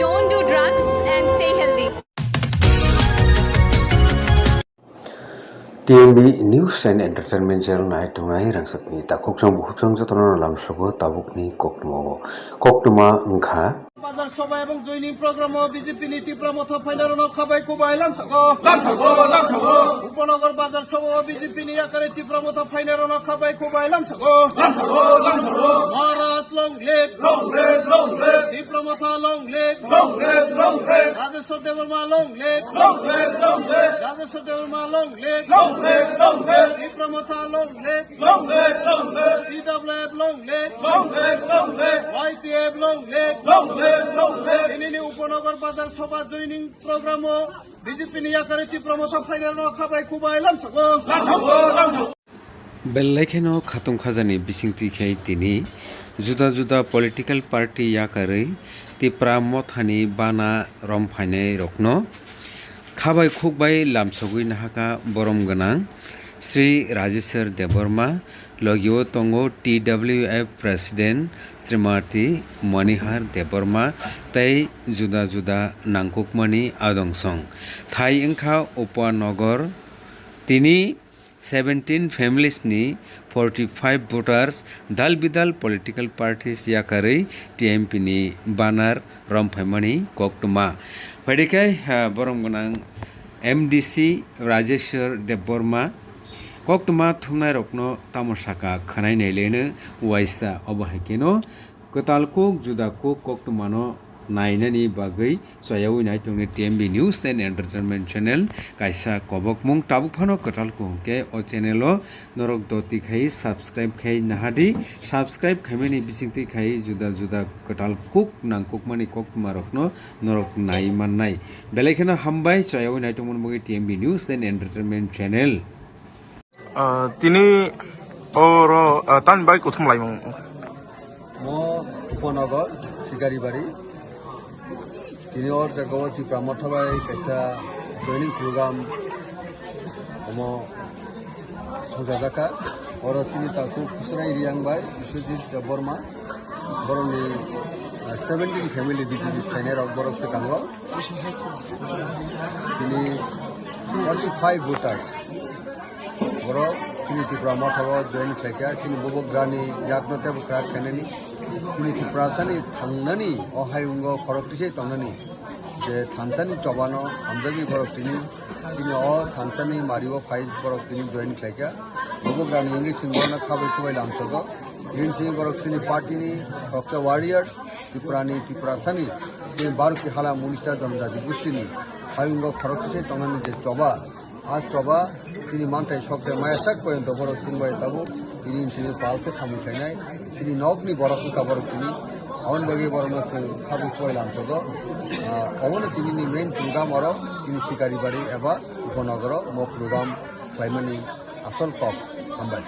Don't do drugs and stay healthy. TMB News and Entertainment Channel naik tungai rangsakni takukjang buhujang jatona lamsogo tabukni koktuma ngkha বাজার সভা এবং জৈনিং programme ও BJP নীতি Pramatha final খাবাই কুবাই উপনগর বাজার সভা ও BJP নি আকারে তীব্রমথ ফাইনাল খাবাই কুবাই মহারাজ লং লেপ তীব্রমথ লং লেপ রাজেশ্বর দেববর্মা লং লেপ রাজেশ্বর দেববর্মা লং লেপ তীব্রমথ লং লেপ TWF লং লেপ YTF লং লেপ ini উপনগর বাজার সভা জয়নিং প্রোগ্রাম ও বিজেপি নি আকারে তীব্রমথ ফাইনাল খাবাই কুবাই बेल्लाइखेनो खातुम खाजानि बिसिंथि खै तिनि जुदा जुदा पलिटिकल पार्टी याकारै तिप्रा मथानि बाना रमफाइनाय रखनो खाबाय खुकबाय लामसगुइ नाहाका बरम गोनां श्री राजेश्वर देबबर्मा लगियो तंगो TWF प्रेसिडेंट श्रीमती मणिहार देबबर्मा तै जुदा जुदा नांगकुकमानि आदंसं थाई इंखा उपनगर तिनि 17 families ni 45 voters dal bidal political parties yakarei TMP ni banar romfaimani koktuma padikai borom gonang MDC Rajeshwar Deborma koktuma thungnai rokno tamosaka khanai nailene waisa obahakeno kotalkuk judakuk koktumano nainani bagai soyawi nai tongni TMB News and Entertainment Channel kaisa kobokmung tabukphano kotalku ke o channel o norok doti khai subscribe khai nahadi subscribe khameni bisingti khai juda juda kotalkuk nangkukmani kokmarokno norok nai mannai belekhena hambai soyawi nai tongmon bagai TMB News and Entertainment Channel তিনি ওর তান by কোথম লাইমং মো উপনগর শিকারিবাড়ি তিনি ওর Jagati প্রামথবাই কাইসা joining programme ওমো সজাজাকা ওর তিনি তাকু খুসরাই রিয়াংবাই Biswajit Debbarma বরনি 17 family BJP ট্রেনের অবরক সে কাঙ্গ তিনি 45 voter বড় তিনি Tripura মঠব join খাইকা তিনি ববগ্রানি ইয়াকনতে বক্রা খাইনানি তিনি ত্রিপুরাসানি থাংনানি অহায়ুঙ্গ খরকটিসে তংনানি যে থানসানি চবানো আমজাগি বরক তিনি অ থানসানি মারিব ফাইভ বরক তিনি জয়েন খাইকা ববগ্রানি ইংলিশ সিংবনা খাবাই খুবাই লামসগ ইন সিং বরক তিনি পার্টিনি রক্সা ওয়ারিয়ার্স ত্রিপুরানি ত্রিপুরাসানি তিনি বারুকি হালা মুনিস্টার জনজাতি গোষ্ঠীনি হায়ুঙ্গ খরকটিসে তংনানি যে চবা आज चबा তিনি मानथाय सबसे मायासाक पर्यन्त बरक सिंबाय ताबु তিনি सिनि पालके सामुखायनाय सिनि नगनि बरकका बरक তিনি अवन बगे बरनो जों खाबु खयलांसग अवन तिनि मेन प्रोग्राम अर তিনি शिकारिबारि एबा उपनगर म प्रोग्राम खालामनायनि आसल कप हामबाय।